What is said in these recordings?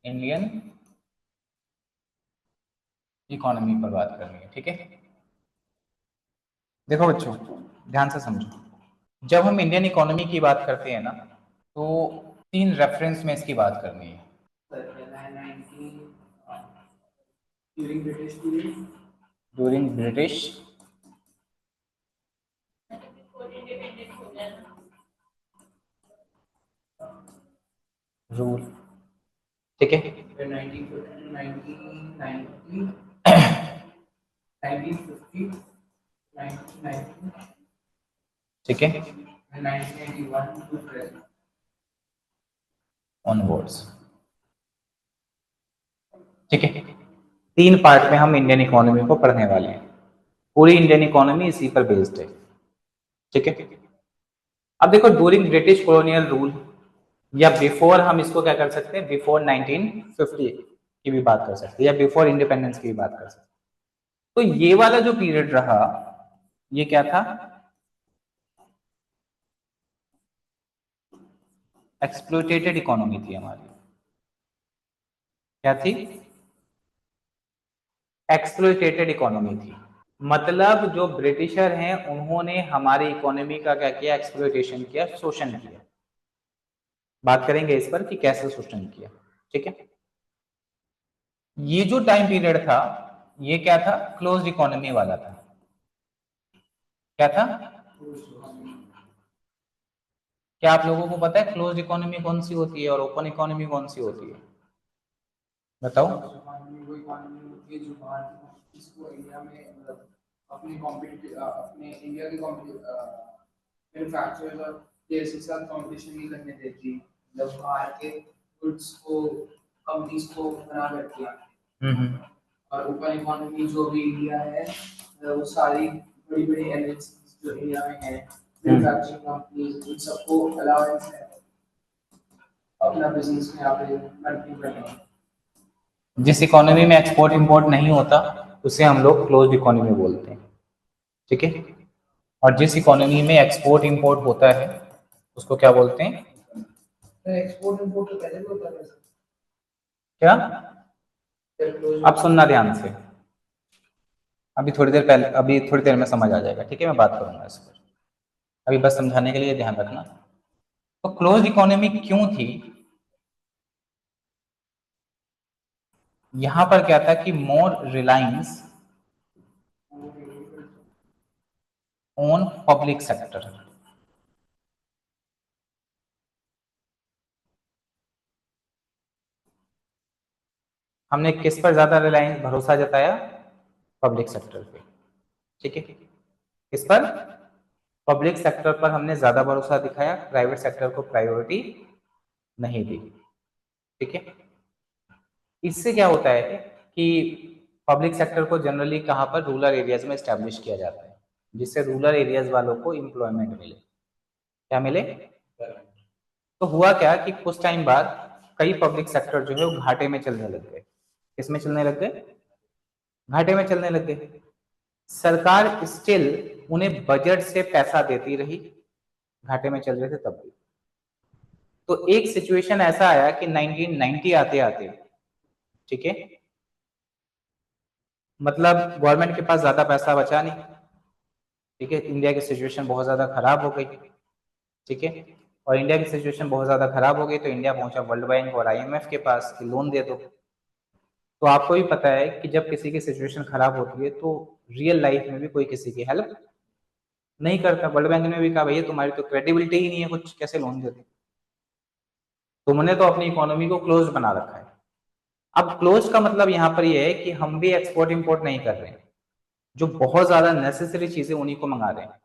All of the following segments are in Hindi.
इंडियन इकोनॉमी पर बात करनी है, ठीक है। देखो बच्चों, ध्यान से समझो। जब हम इंडियन इकोनॉमी की बात करते हैं ना, तो 3 रेफरेंस में इसकी बात करनी है। ड्यूरिंग ब्रिटिश रूल, ठीक है। ठीक है, ऑनवर्ड्स, ठीक है। 3 पार्ट में हम इंडियन इकोनॉमी को पढ़ने वाले हैं। पूरी इंडियन इकोनॉमी इसी पर बेस्ड है, ठीक है। अब देखो, ड्यूरिंग ब्रिटिश कॉलोनियल रूल या बिफोर, हम इसको क्या कर सकते हैं, बिफोर 1950 की भी बात कर सकते हैं, या बिफोर इंडिपेंडेंस की भी बात कर सकते हैं। तो ये वाला जो पीरियड रहा, ये क्या था, एक्सप्लोइटेटेड इकोनॉमी थी हमारी। क्या थी? एक्सप्लोइटेटेड इकोनॉमी थी। मतलब जो ब्रिटिशर हैं, उन्होंने हमारी इकोनॉमी का क्या किया, एक्सप्लोइटेशन किया, शोषण किया। बात करेंगे इस पर कि कैसे शोषण किया, ठीक है। ये जो टाइम पीरियड था, ये क्या था, क्लोज्ड इकोनॉमी वाला था। क्या था? क्या आप लोगों को पता है क्लोज्ड इकोनॉमी कौन सी होती है और ओपन इकोनॉमी कौन सी होती है? बताओ। वो इकोनॉमी होती है जो बाहर की इसको इंडिया में मतलब अपने इंडिया के मैन्युफैक्चरर्स और देश के साथ कंपटीशन नहीं करने देती, जब बाहर के गुड्स को कंपनीज को बना करती है। और ओपन इकोनॉमी जो भी इंडिया है, वो सारी बड़ी बड़ी एमएनसीज जो इंडिया में है, मैन्युफैक्चरिंग कंपनीज, उन सबको अलाउंस है अपना बिजनेस में यहाँ पे कंटिन्यू करने का। जिस इकोनॉमी में एक्सपोर्ट इंपोर्ट नहीं होता, उसे हम लोग क्लोज्ड इकोनॉमी बोलते हैं, ठीक है। और जिस इकोनॉमी में एक्सपोर्ट इंपोर्ट होता है, उसको क्या बोलते हैं? एक्सपोर्ट इंपोर्ट तो पहले भी होता है। क्या? अब सुनना ध्यान से, अभी थोड़ी देर पहले, अभी थोड़ी देर में समझ आ जाएगा, ठीक है। मैं बात करूंगा इस पर, अभी बस समझाने के लिए ध्यान रखना। तो क्लोज्ड इकोनॉमी क्यों थी? यहां पर क्या था कि मोर रिलायंस ऑन पब्लिक सेक्टर। हमने किस पर ज्यादा रिलायंस, भरोसा जताया? पब्लिक सेक्टर पे, ठीक है। किस पर? पब्लिक सेक्टर पर हमने ज्यादा भरोसा दिखाया, प्राइवेट सेक्टर को प्रायोरिटी नहीं दी, ठीक है। इससे क्या होता है कि पब्लिक सेक्टर को जनरली कहां पर, रूरल एरियाज में स्टैब्लिश किया जाता है, जिससे रूरल एरियाज वालों को एम्प्लॉयमेंट मिले। क्या मिले? तो हुआ क्या कि कुछ टाइम बाद कई पब्लिक सेक्टर जो है वो घाटे में चलने लग गए। किसमें चलने लग गए? घाटे में चलने लग गए। सरकार स्टिल उन्हें बजट से पैसा देती रही, घाटे में चल रहे थे तब भी। तो एक सिचुएशन ऐसा आया कि 1990 आते आते, ठीक है, मतलब गवर्नमेंट के पास ज्यादा पैसा बचा नहीं, ठीक है। इंडिया की सिचुएशन बहुत ज्यादा खराब हो गई, ठीक है। और इंडिया की सिचुएशन बहुत ज्यादा खराब हो गई तो इंडिया पहुंचा वर्ल्ड बैंक और आईएमएफ के पास कि लोन दे दो। तो आपको भी पता है कि जब किसी की सिचुएशन खराब होती है तो रियल लाइफ में भी कोई किसी की हेल्प नहीं करता। वर्ल्ड बैंक ने भी कहा भैया तुम्हारी तो क्रेडिबिलिटी ही नहीं है, कुछ कैसे लोन देते, तुमने तो अपनी इकोनॉमी को क्लोज बना रखा है। अब क्लोज का मतलब यहाँ पर यह है कि हम भी एक्सपोर्ट इंपोर्ट नहीं कर रहे हैं, जो बहुत ज्यादा नेसेसरी चीजें उन्हीं को मंगा रहे हैं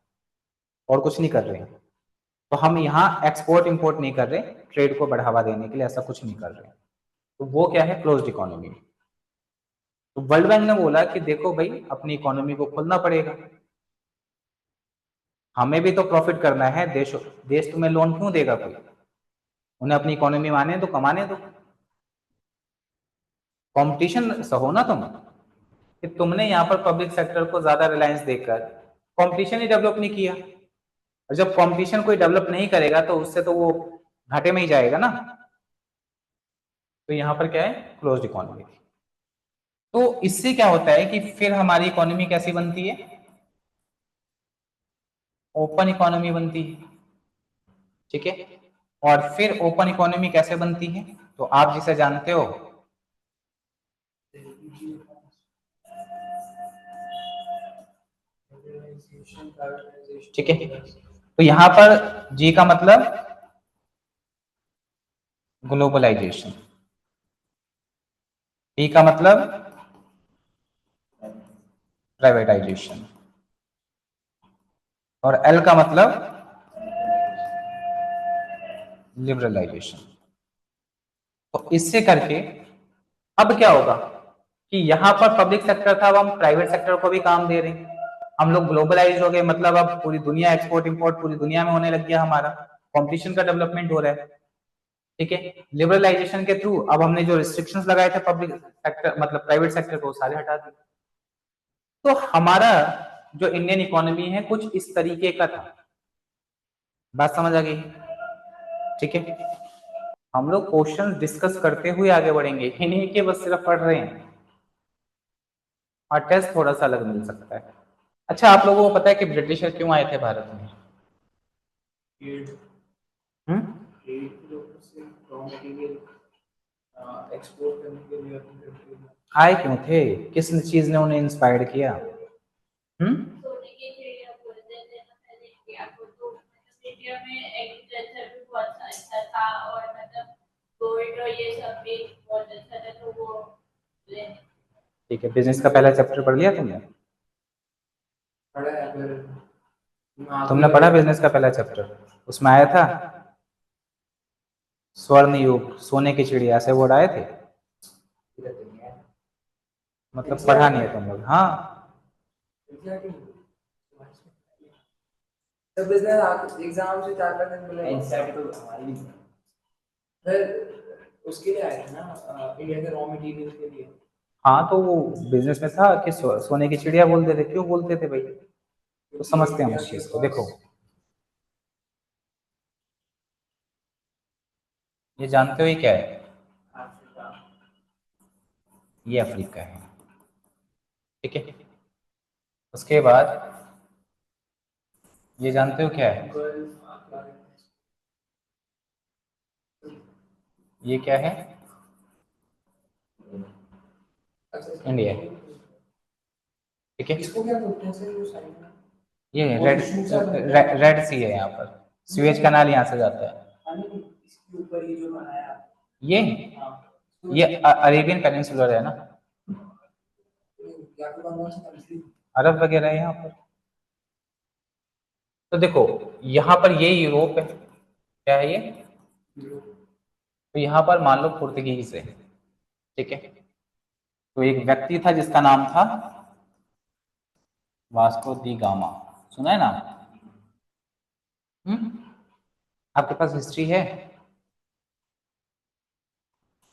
और कुछ नहीं कर रहे हैं। तो हम यहाँ एक्सपोर्ट इंपोर्ट नहीं कर रहे, ट्रेड को बढ़ावा देने के लिए ऐसा कुछ नहीं कर रहे। तो वो क्या है, क्लोज्ड इकोनॉमी। तो वर्ल्ड बैंक ने बोला कि देखो भाई, अपनी इकोनॉमी को खोलना पड़ेगा, हमें भी तो प्रॉफिट करना है। देश देश तुम्हें लोन क्यों देगा कोई? उन्हें अपनी इकोनॉमी में आने दो, कमाने दो। कंपटीशन सहो ना तुम, कि तुमने यहाँ पर पब्लिक सेक्टर को ज्यादा रिलायंस देकर कंपटीशन ही डेवलप नहीं किया। और जब कंपटीशन कोई डेवलप नहीं करेगा तो उससे तो वो घाटे में ही जाएगा ना। तो यहाँ पर क्या है, क्लोज्ड इकोनॉमी थी। तो इससे क्या होता है कि फिर हमारी इकोनॉमी कैसी बनती है, ओपन इकोनॉमी बनती है, ठीक है। और फिर ओपन इकोनॉमी कैसे बनती है, तो आप जिसे जानते हो, ठीक है। तो यहां पर जी का मतलब ग्लोबलाइजेशन, पी का मतलब प्राइवेटाइजेशन, और एल का मतलब लिबरलाइजेशन। तो इससे करके अब क्या होगा कि यहां पर पब्लिक सेक्टर था, अब हम प्राइवेट सेक्टर को भी काम दे रहे हैं। हम लोग ग्लोबलाइज हो गए, मतलब अब पूरी दुनिया एक्सपोर्ट इंपोर्ट पूरी दुनिया में होने लग गया, हमारा कंपटीशन का डेवलपमेंट हो रहा है, ठीक है। लिबरलाइजेशन के थ्रू अब हमने जो रिस्ट्रिक्शंस लगाए थे पब्लिक सेक्टर मतलब प्राइवेट सेक्टर को, सारे हटा दिए। तो हमारा जो इंडियन इकोनॉमी है कुछ इस तरीके का था। बात समझ आ गई, ठीक है। हम लोग क्वेश्चन डिस्कस करते हुए आगे बढ़ेंगे, ही नहीं कि बस सिर्फ पढ़ रहे हैं, और टेस्ट थोड़ा सा अलग मिल सकता है। अच्छा, आप लोगों को पता है कि ब्रिटिशर क्यों आए थे भारत में? एक्सपोर्ट करने के लिए अपनी कंट्री में आए क्यों थे, किस चीज ने उन्हें इंस्पायर किया? हम्म सोने की चिड़िया बोलते थे ना पहले इंडिया को, तो मतलब इंडिया में एग्रीकल्चर भी बहुत अच्छा था और मतलब गोल्ड और ये सब भी बहुत अच्छा था, तो वो लेने। ठीक है, बिजनेस का पहला चैप्टर पढ़ लिया तुमने? पढ़ा है फिर तुमने पढ़ा बिजनेस का पहला चैप्टर? उसमें आया था स्वर्ण युग, सोने की चिड़िया, ऐसे वर्ड आए थे? मतलब पढ़ा नहीं है तुम लोग? हाँ, बिजनेस एग्जाम से 4-5 दिन पहले एनसीईआरटी तो हमारी फिर उसके लिए आए थे ना, इंडिया के रॉ मटेरियल के लिए। हाँ, तो वो बिजनेस में था कि सोने की चिड़िया बोलते थे। क्यों बोलते थे भाई? तो समझते हैं हम उस चीज को। देखो, ये जानते हो ये क्या है? अफ्रीका, ये अफ्रीका है, ठीक है। उसके बाद ये जानते हो क्या है? ये क्या है? इंडिया, ठीक है। इसको क्या बोलते हैं सर वो साइड में? ये वो issue सा बनता है। रेड सी है यहाँ पर, स्वेज कैनाल यहाँ से जाता है। हाँ, नहीं, इसके ऊपर ये जो बनाया ये हाँ ये अरेबियन पेनिनसुलर है ना, या तो कौन सा कंट्री अरब वगैरह है यहाँ पर। तो देखो, यहाँ पर ये यूरोप है, क्या है ये? तो यहाँ पर मान लो पुर्तगीज है, ठीक है। तो एक व्यक्ति था जिसका नाम था वास्को दी गामा, सुना है नाम? आपके पास हिस्ट्री है?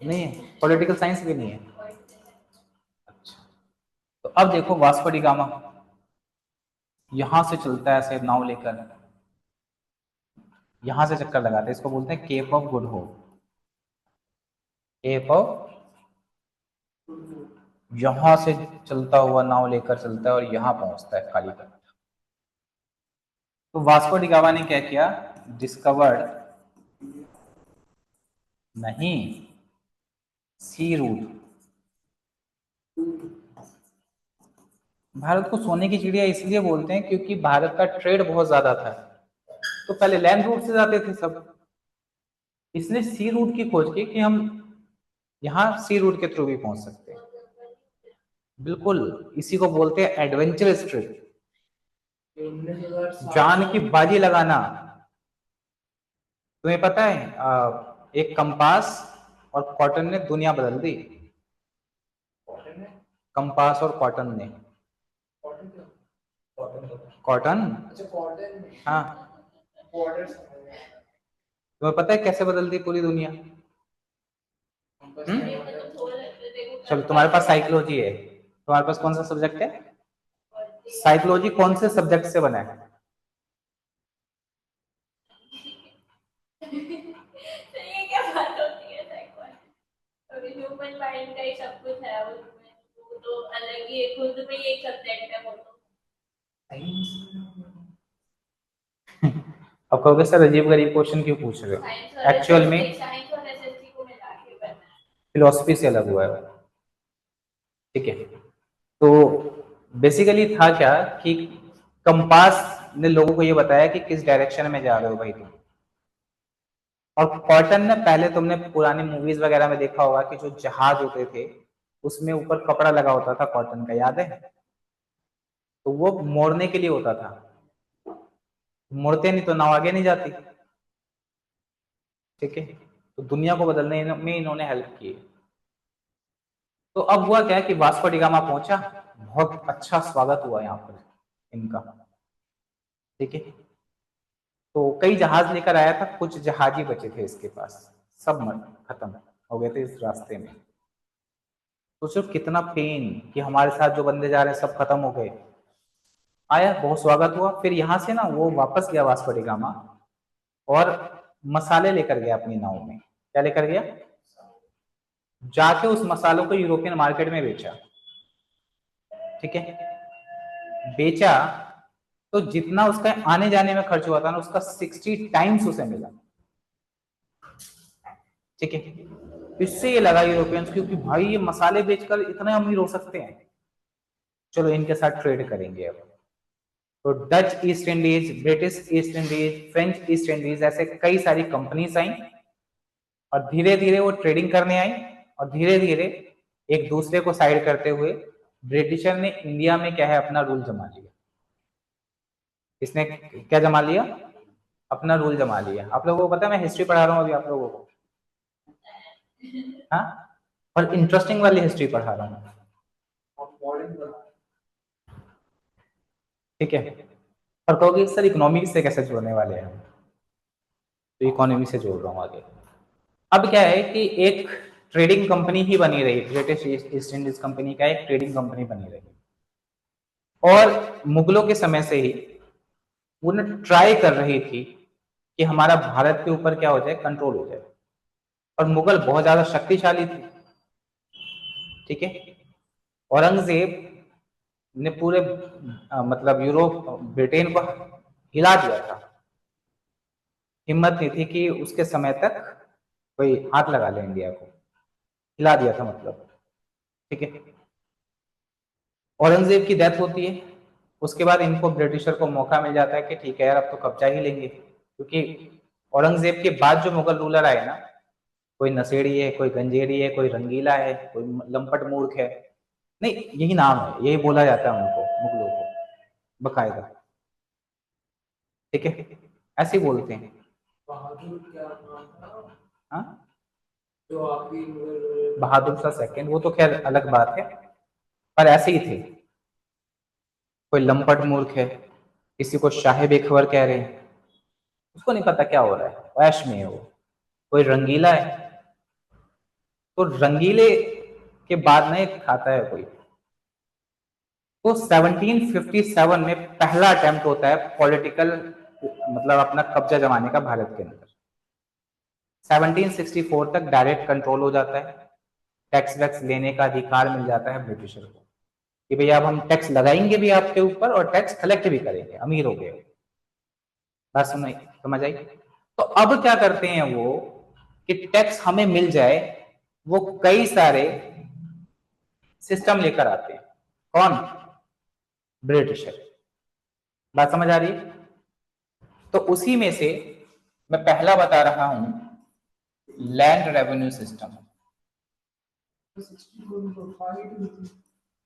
नहीं है, पॉलिटिकल साइंस भी नहीं है? अच्छा, तो अब देखो वास्को डी गामा यहां से चलता है ऐसे नाव लेकर, यहां से चक्कर लगाते हैं, इसको बोलते हैं cape of good hope. Cape of, यहां से चलता हुआ नाव लेकर चलता है और यहां पहुंचता है कालीकट। तो वास्को डी गामा ने क्या किया? डिस्कवर्ड, नहीं, सी रूट। भारत को सोने की चिड़िया इसलिए बोलते हैं क्योंकि भारत का ट्रेड बहुत ज्यादा था, तो पहले लैंड रूट से जाते थे सब। इसने सी रूट की खोज की कि हम यहाँ सी रूट के थ्रू भी पहुंच सकते हैं। बिल्कुल, इसी को बोलते हैं एडवेंचरस ट्रिप, जान की बाजी लगाना। तुम्हें पता है एक कंपास और कॉटन ने दुनिया बदल दी। कंपास और कॉटन ने, कॉटन, हाँ, तुम्हें पता है कैसे बदल दी पूरी दुनिया? चलो, तुम्हारे पास साइकोलॉजी है, तुम्हारे पास कौन सा सब्जेक्ट है? साइकोलॉजी कौन से सब्जेक्ट से बना है? तो ये क्या बात होती है साइकोलॉजी? ह्यूमन माइंड का ही सब कुछ है उसमें, वो तो अलग ही खुद में ही एक सब्जेक्ट है वो तो। अब कहोगे सर अजीब गरीब क्वेश्चन क्यों पूछ रहे हो, एक्चुअल में साइंस और एसएसटी को मिला के करना है, फिलोसफी से अलग हुआ है, ठीक है। तो बेसिकली था क्या कि कंपास ने लोगों को ये बताया कि किस डायरेक्शन में जा रहे हो भाई तुम। और कॉटन ने, पहले तुमने पुरानी मूवीज वगैरह में देखा होगा कि जो जहाज होते थे उसमें ऊपर कपड़ा लगा होता था कॉटन का, याद है? तो वो मोड़ने के लिए होता था, मुड़ते नहीं तो नाव आगे नहीं जाती, ठीक है। तो दुनिया को बदलने में इन्होंने हेल्प की। तो अब हुआ क्या कि वास्को डी गामा पहुंचा, बहुत अच्छा स्वागत हुआ यहाँ पर इनका, ठीक है। तो कई जहाज लेकर आया था, कुछ जहाज ही बचे थे इसके पास, सब खत्म हो गए थे इस रास्ते में। सोचो कितना पेन कि हमारे साथ जो बंदे जा रहे हैं सब खत्म हो गए। आया, बहुत स्वागत हुआ। फिर यहाँ से ना वो वापस गया वास्को डी गामा और मसाले लेकर गया अपनी नाव में। क्या लेकर गया? जाके उस मसालों को यूरोपियन मार्केट में बेचा, ठीक है। बेचा तो जितना उसका आने जाने में खर्च हुआ था ना, उसका 60 टाइम्स उसे मिला, ठीक है। इससे ये लगा यूरोपियंस क्योंकि भाई ये मसाले बेचकर इतने अमीर हो सकते हैं, चलो इनके साथ ट्रेड करेंगे अब। तो Dutch east Indies, British east Indies, French east Indies, ऐसे कई सारी कंपनीज आई और धीरे धीरे वो ट्रेडिंग करने आई। और धीरे धीरे एक दूसरे को साइड करते हुए ब्रिटिशर ने इंडिया में क्या है अपना रूल जमा लिया। इसने क्या जमा लिया? अपना रूल जमा लिया। आप लोगों को पता है मैं हिस्ट्री पढ़ा रहा हूँ अभी आप लोगों को, हाँ, और इंटरेस्टिंग वाली हिस्ट्री पढ़ा रहा हूँ, ठीक है। और कहोगे सर इकोनॉमी से कैसे जोड़ने वाले हैं? तो इकोनॉमी से जोड़ रहा हूँ आगे। अब क्या है कि एक ट्रेडिंग कंपनी ही बनी रही, ब्रिटिश ईस्ट इंडीज कंपनी का एक ट्रेडिंग कंपनी बनी रही। और मुगलों के समय से ही वो ट्राई कर रही थी कि हमारा भारत के ऊपर क्या हो जाए, कंट्रोल हो जाए। और मुगल बहुत ज्यादा शक्तिशाली थे, ठीक है। औरंगजेब ने पूरे मतलब यूरोप, ब्रिटेन को हिला दिया था। हिम्मत नहीं थी कि उसके समय तक कोई हाथ लगा ले, इंडिया को हिला दिया था मतलब, ठीक है। औरंगजेब की डेथ होती है, उसके बाद इनको ब्रिटिशर को मौका मिल जाता है कि ठीक है यार अब तो कब्जा ही लेंगे, क्योंकि औरंगजेब के बाद जो मुगल रूलर आए ना, कोई नशेड़ी है, कोई गंजेड़ी है, कोई रंगीला है, कोई लंपट मूर्ख है, नहीं यही नाम है, यही बोला जाता है उनको, मुगलों को बकायदा, ठीक है, ऐसे ही बोलते हैं। बहादुर क्या नाम था? हाँ, जो आखिरी मुगल बहादुर शाह सेकंड, वो तो खैर अलग बात है, पर ऐसे ही थे। कोई लंपट मूर्ख है, किसी को शाहे बेखबर कह रहे हैं, उसको नहीं पता क्या हो रहा है, ऐश में है वो। कोई रंगीला है, तो रंगीले के बाद नहीं खाता है कोई। तो 1757 में पहला अटेम्प्ट होता है पॉलिटिकल, मतलब अपना कब्जा जमाने का भारत के अंदर। 1764 तक डायरेक्ट कंट्रोल हो जाता है, टैक्स वैक्स लेने का अधिकार मिल जाता है ब्रिटिशर को कि भैया अब हम टैक्स लगाएंगे भी आपके ऊपर और टैक्स कलेक्ट भी करेंगे, अमीर हो गए। बात समझ आई? तो अब क्या करते हैं वो कि टैक्स हमें मिल जाए, वो कई सारे सिस्टम लेकर आते हैं। कौन? ब्रिटिशर। बात समझ आ रही है? तो उसी में से मैं पहला बता रहा हूं, land revenue system.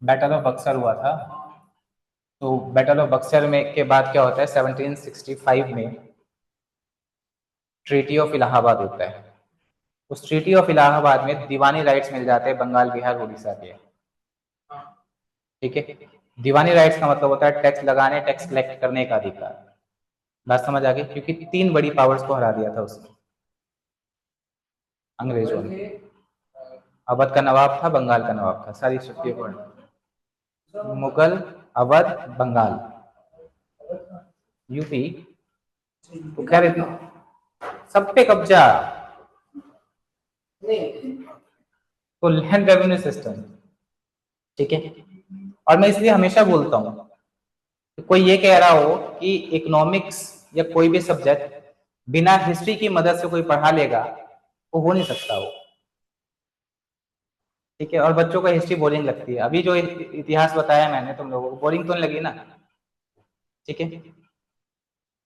Battle of Buxar हुआ था, तो बैटल ऑफ बक्सर में के बाद क्या होता है, 1765 में ट्रीटी ऑफ इलाहाबाद होता है। उस ट्रीटी ऑफ इलाहाबाद में दीवानी राइट्स मिल जाते हैं बंगाल, बिहार, उड़ीसा के, ठीक है। दीवानी राइट्स का मतलब होता है टैक्स लगाने, टैक्स कलेक्ट करने का अधिकार। बात समझ आ गई? क्योंकि 3 बड़ी पावर्स को हरा दिया था उसने, अंग्रेजों ने। अवध का नवाब था, बंगाल का नवाब था, सारी शक्तियों को, मुगल, अवध, बंगाल, यूपी, तो खैर इतना सब पे कब्जा। तो लैंड रेवेन्यू सिस्टम, ठीक है। और मैं इसलिए हमेशा बोलता हूँ कि कोई ये कह रहा हो कि इकोनॉमिक्स या कोई भी सब्जेक्ट बिना हिस्ट्री की मदद से कोई पढ़ा लेगा, वो हो नहीं सकता वो, ठीक है। और बच्चों को हिस्ट्री बोरिंग लगती है, अभी जो इतिहास बताया मैंने तुम लोगों को, बोरिंग तो नहीं लगी ना, ठीक है।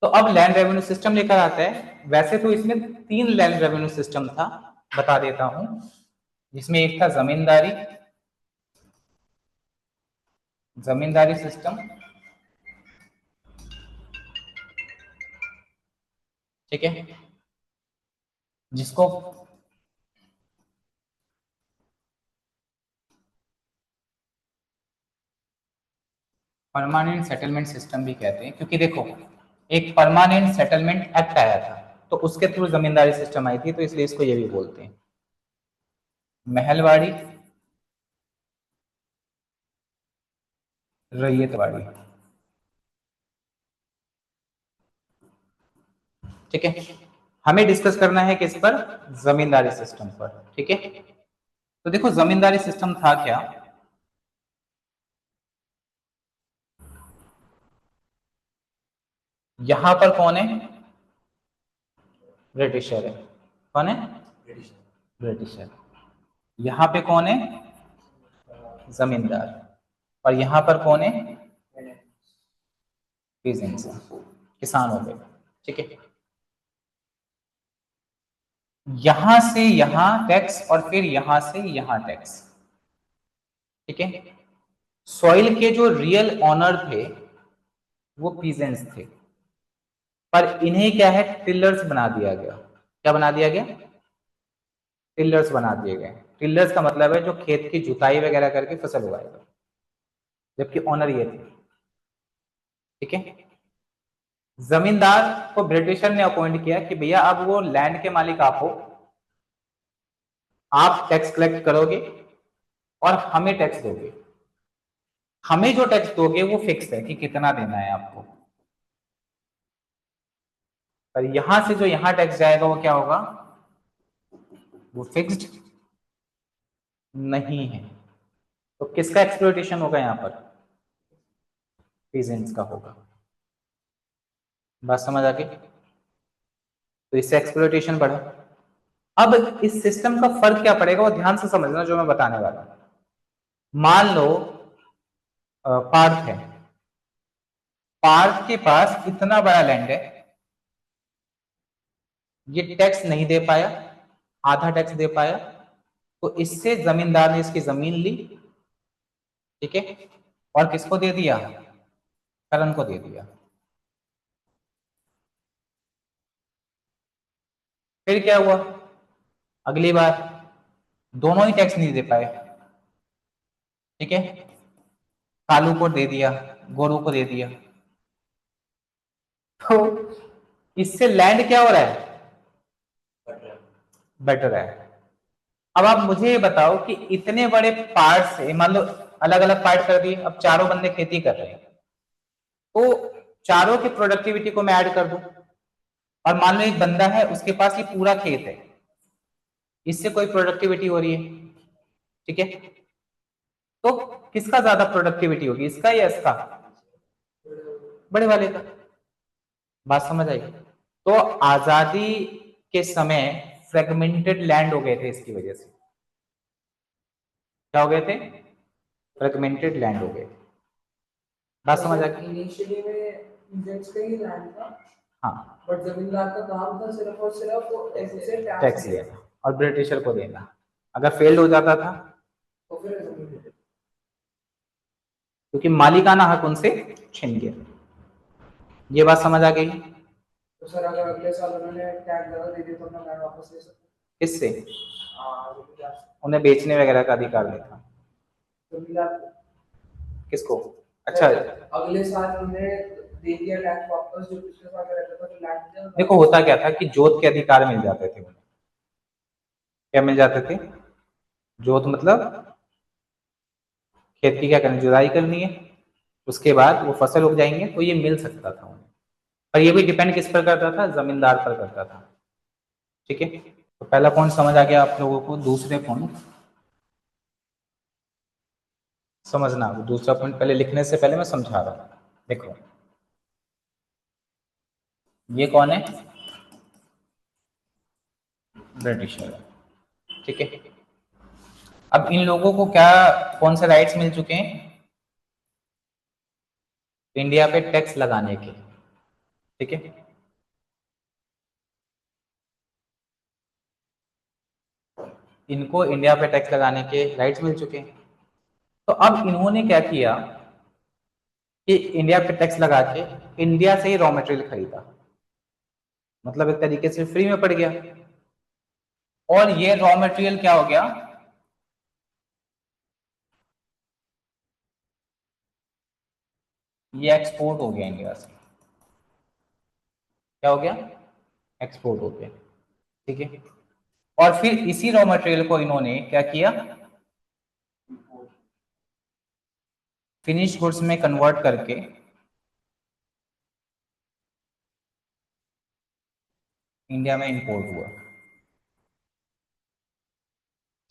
तो अब लैंड रेवेन्यू सिस्टम लेकर आता है। वैसे तो इसमें 3 लैंड रेवेन्यू सिस्टम था, बता देता हूं, जिसमें एक था जमींदारी, जमींदारी सिस्टम, ठीक है, जिसको परमानेंट सेटलमेंट सिस्टम भी कहते हैं, क्योंकि देखो एक परमानेंट सेटलमेंट एक्ट आया था, तो उसके थ्रू जमींदारी सिस्टम आई थी, तो इसलिए इसको ये भी बोलते हैं। महलवाड़ी, रैयतवाड़ी, ठीक है। हमें डिस्कस करना है किस पर, जमींदारी सिस्टम पर, ठीक है। तो देखो जमींदारी सिस्टम था क्या, यहां पर कौन है, ब्रिटिशर है, कौन है, ब्रिटिशर। यहां पे कौन है, जमींदार। और यहां पर कौन है, पीजेंट्स, किसान हो गए, ठीक है। यहां से यहां टैक्स और फिर यहां से यहां टैक्स, ठीक है। सॉइल के जो रियल ऑनर थे वो पीजेंट्स थे, पर इन्हें क्या है, टिलर्स बना दिया गया। क्या बना दिया गया, टिलर्स बना दिए गए। टिलर्स का मतलब है जो खेत की जुताई वगैरह करके फसल उगाएगा, जबकि ऑनर ये थे, ठीक है। जमींदार को ब्रिटिशर ने अपॉइंट किया कि भैया अब वो लैंड के मालिक आप हो, आप टैक्स कलेक्ट करोगे और हमें टैक्स दोगे। हमें जो टैक्स दोगे वो फिक्स है कि कितना देना है आपको, पर यहां से जो यहां टैक्स जाएगा वो क्या होगा, वो फिक्स्ड नहीं है। तो किसका एक्सप्लॉइटेशन होगा यहां पर, पीजेंट्स का होगा। बात समझ आ गई, तो इससे एक्सप्लॉइटेशन बढ़ा। अब इस सिस्टम का फर्क क्या पड़ेगा वो ध्यान से समझना जो मैं बताने वाला हूं। मान लो पार्थ है, पार्थ के पास इतना बड़ा लैंड है, ये टैक्स नहीं दे पाया, आधा टैक्स दे पाया, तो इससे जमींदार ने इसकी जमीन ली, ठीक है, और किसको दे दिया, करण को दे दिया। फिर क्या हुआ, अगली बार दोनों ही टैक्स नहीं दे पाए, ठीक है, कालू को दे दिया, गोरू को दे दिया। तो इससे लैंड क्या हो रहा है, बेटर है। अब आप मुझे ये बताओ कि इतने बड़े पार्ट से मान लो अलग अलग पार्ट कर दिए, अब चारों बंदे खेती कर रहे हैं, तो चारों की प्रोडक्टिविटी को मैं ऐड कर दूं, और मान लो एक बंदा है उसके पास ये पूरा खेत है, इससे कोई प्रोडक्टिविटी हो रही है, ठीक है। तो किसका ज्यादा प्रोडक्टिविटी होगी, इसका या इसका, बड़े वाले का। बात समझ आई। तो आजादी के समय फ्रेगमेंटेड लैंड हो गए थे, इसकी वजह से क्या हो गए थे, फ्रेगमेंटेड लैंड हो गए। बात समझ आ गई, इनिशियली में पीजेंट्स का ही लैंड था, हाँ, बट जमींदार का काम था सिर्फ और सिर्फ टैक्स से टैक्स लेना और ब्रिटिशर को देना। अगर फेल्ड हो जाता था तो फिर जमीन क्योंकि मालिकाना हक उनसे छिन गया। ये बात समझ आ गई, तो सर अगर अगले साल उन्होंने टैक्स ज्यादा दे दिया तो अपना लैंड वापस ले सकते किससे, हैं। उन्हें बेचने वगैरह का अधिकार नहीं था, जमींदार किसको, अच्छा अगले साल उन्हें दे दिया टैक्स वापस जो पिछले साल का रहता था, तो लैंड देखो होता क्या था कि जोत के अधिकार मिल जाते थे उन्हें। क्या मिल जाते थे, जोत मतलब खेत की क्या करनी, जुताई करनी है, उसके बाद वो फसल उग जाएंगे, तो ये मिल सकता था उन्हें। पर ये भी डिपेंड किस पर करता था, जमींदार पर करता था, ठीक है। तो पहला पॉइंट समझ आ गया आप लोगों को। दूसरे पॉइंट, समझना, दूसरा पॉइंट पहले लिखने से पहले मैं समझा रहा हूँ। देखो ये कौन है, ब्रिटिशर, ठीक है। अब इन लोगों को क्या, कौन से राइट्स मिल चुके हैं इंडिया पे टैक्स लगाने के, ठीक है। इनको इंडिया पे टैक्स लगाने के राइट्स मिल चुके हैं। तो अब इन्होंने क्या किया कि इंडिया पे टैक्स लगा के इंडिया से ही रॉ मटेरियल खरीदा, मतलब एक तरीके से फ्री में पड़ गया। और ये रॉ मटेरियल क्या हो गया, ये एक्सपोर्ट हो गया इंडिया से। क्या हो गया, एक्सपोर्ट हो गया, ठीक है। और फिर इसी रॉ मटेरियल को इन्होंने क्या किया, फिनिश गुड्स में कन्वर्ट करके इंडिया में इंपोर्ट हुआ,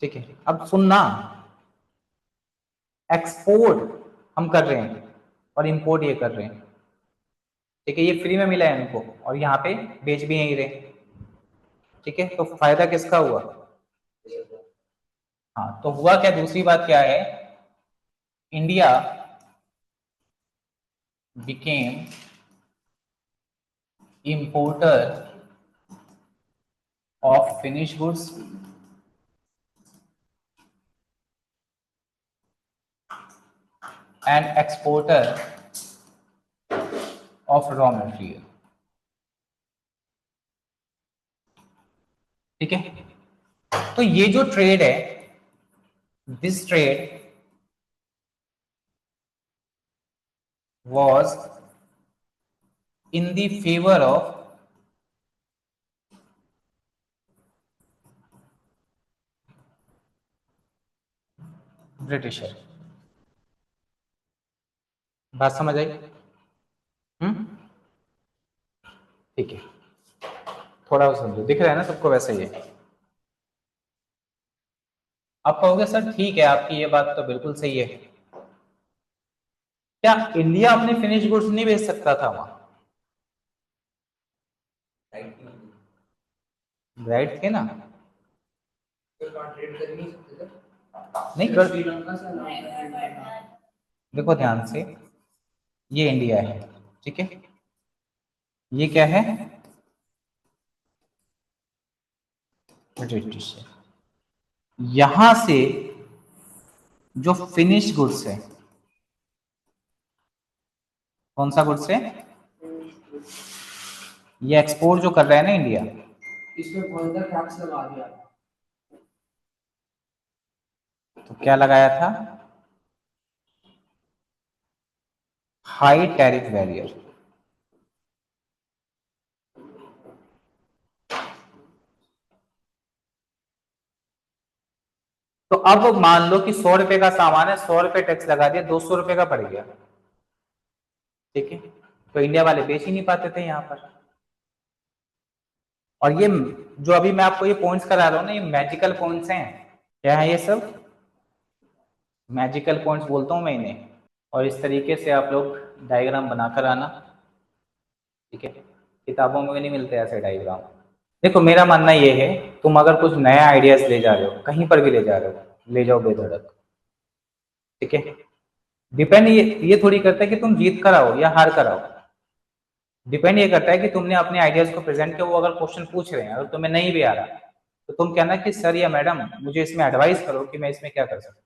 ठीक है। अब सुनना, एक्सपोर्ट हम कर रहे हैं और इंपोर्ट ये कर रहे हैं, ठीक है। ये फ्री में मिला है इनको और यहाँ पे बेच भी नहीं रहे, ठीक है। तो फायदा किसका हुआ, हाँ। तो हुआ क्या, दूसरी बात क्या है, India became importer of finished goods and exporter of raw material, ठीक है। तो ये जो ट्रेड है, this trade was in the favor of britisher. बात समझ आई, ठीक है। थोड़ा और समझो, दिख रहा है ना सबको वैसे ही। आप कहोगे सर ठीक है, आपकी ये बात तो बिल्कुल सही है, क्या इंडिया अपने फिनिश गुड्स नहीं बेच सकता था वहां, राइट थे ना, नहीं कर, श्रीलंका से अलाउ करना। देखो ध्यान से, ये इंडिया है, ठीक है। ये क्या है, ब्रिटिश है। यहां से जो फिनिश गुड्स है, कौन सा गुड्स है, ये एक्सपोर्ट जो कर रहा है ना इंडिया, इसमें बहुत ज्यादा टैक्स लगा दिया, तो क्या लगाया था, हाई टैरिफ बैरियर। तो अब मान लो कि 100 रुपए का सामान है, 100 रुपए टैक्स लगा दिया, 200 रुपए का पड़ गया, ठीक है। तो इंडिया वाले बेच ही नहीं पाते थे यहां पर। और ये जो अभी मैं आपको ये पॉइंट्स करा रहा हूं ना, ये मैजिकल पॉइंट्स हैं। क्या है ये सब, मैजिकल पॉइंट्स बोलता हूं मैं इन्हें। और इस तरीके से आप लोग डायग्राम बनाकर आना, ठीक है। किताबों में भी नहीं मिलते ऐसे डायग्राम। देखो मेरा मानना ये है, तुम अगर कुछ नया आइडियाज ले जा रहे हो, कहीं पर भी ले जा रहे हो, ले जाओ बेधड़क, ठीक है। डिपेंड ये थोड़ी करता है कि तुम जीत कर आओ या हार कर आओ। डिपेंड ये करता है कि तुमने अपने आइडियाज को प्रेजेंट किया, वो अगर क्वेश्चन पूछ रहे हैं, अगर तुम्हें नहीं भी आ रहा तो तुम कहना कि सर या मैडम मुझे इसमें एडवाइस करो कि मैं इसमें क्या कर सकता हूँ।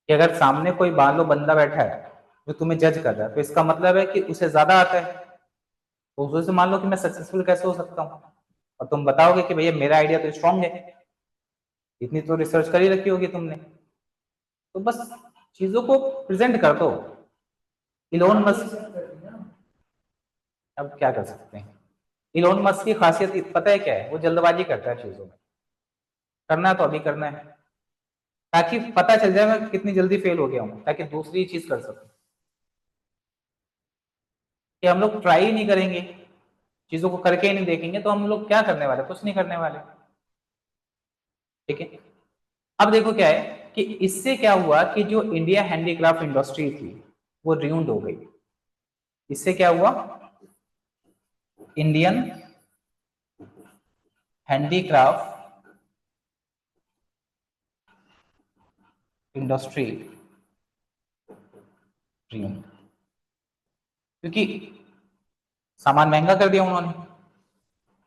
कि अगर सामने कोई मान लो बंदा बैठा है जो तुम्हें जज कर रहा है, तो इसका मतलब है कि उसे ज्यादा आता है, तो उससे मान लो कि मैं सक्सेसफुल कैसे हो सकता हूँ, और तुम बताओगे कि भैया मेरा आइडिया तो स्ट्रांग है, इतनी तो रिसर्च कर ही रखी होगी तुमने। तो बस चीजों को प्रेजेंट कर दो। इलोन मस्क, अब क्या कर सकते हैं, इलोन मस्क की खासियत पता है क्या है, वो जल्दबाजी करता है चीजों में। करना है तो अभी करना है, ताकि पता चल जाए मैं कितनी जल्दी फेल हो गया हूँ, ताकि दूसरी चीज कर सकूं। कि हम लोग ट्राई ही नहीं करेंगे, चीजों को करके ही नहीं देखेंगे, तो हम लोग क्या करने वाले, कुछ नहीं करने वाले, ठीक है। अब देखो क्या है, कि इससे क्या हुआ कि जो इंडिया हैंडीक्राफ्ट इंडस्ट्री थी वो रियूंड हो गई। इससे क्या हुआ, इंडियन हैंडीक्राफ्ट इंडस्ट्री रियूंड, क्योंकि सामान महंगा कर दिया उन्होंने।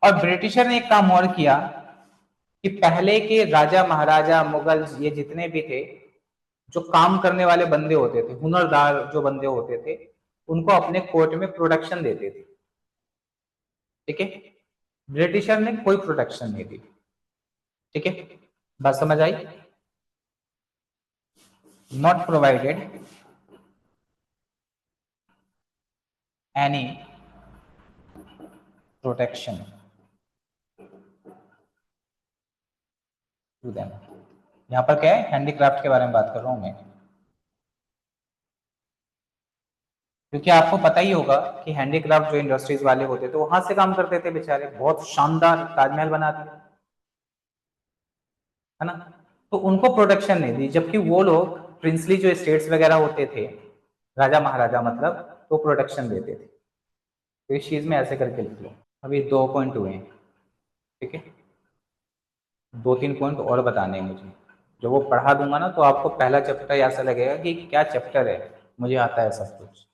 और ब्रिटिशर ने एक काम और किया कि पहले के राजा महाराजा मुगल ये जितने भी थे, जो काम करने वाले बंदे होते थे, हुनरदार जो बंदे होते थे, उनको अपने कोर्ट में प्रोटेक्शन देते थे। ठीक है, ब्रिटिशर ने कोई प्रोटेक्शन नहीं दी। ठीक है, बात समझ आई? Not provided any protection to them. यहां पर क्या है, हैंडीक्राफ्ट के बारे में बात कर रहा हूं मैं, क्योंकि आपको पता ही होगा कि हैंडीक्राफ्ट जो इंडस्ट्रीज वाले होते थे वो हाथ से काम करते थे बेचारे, बहुत शानदार ताजमहल बनाते है ना, तो उनको प्रोटेक्शन नहीं दी, जबकि वो लोग प्रिंसली जो स्टेट्स वगैरह होते थे, राजा महाराजा मतलब, तो प्रोटेक्शन देते थे। तो इस चीज में ऐसे करके लिख लो। अभी 2 पॉइंट हुए हैं, ठीक है, 2-3 पॉइंट और बताने हैं मुझे। जब वो पढ़ा दूंगा ना तो आपको पहला चैप्टर ऐसा लगेगा कि क्या चैप्टर है, मुझे आता है सब कुछ।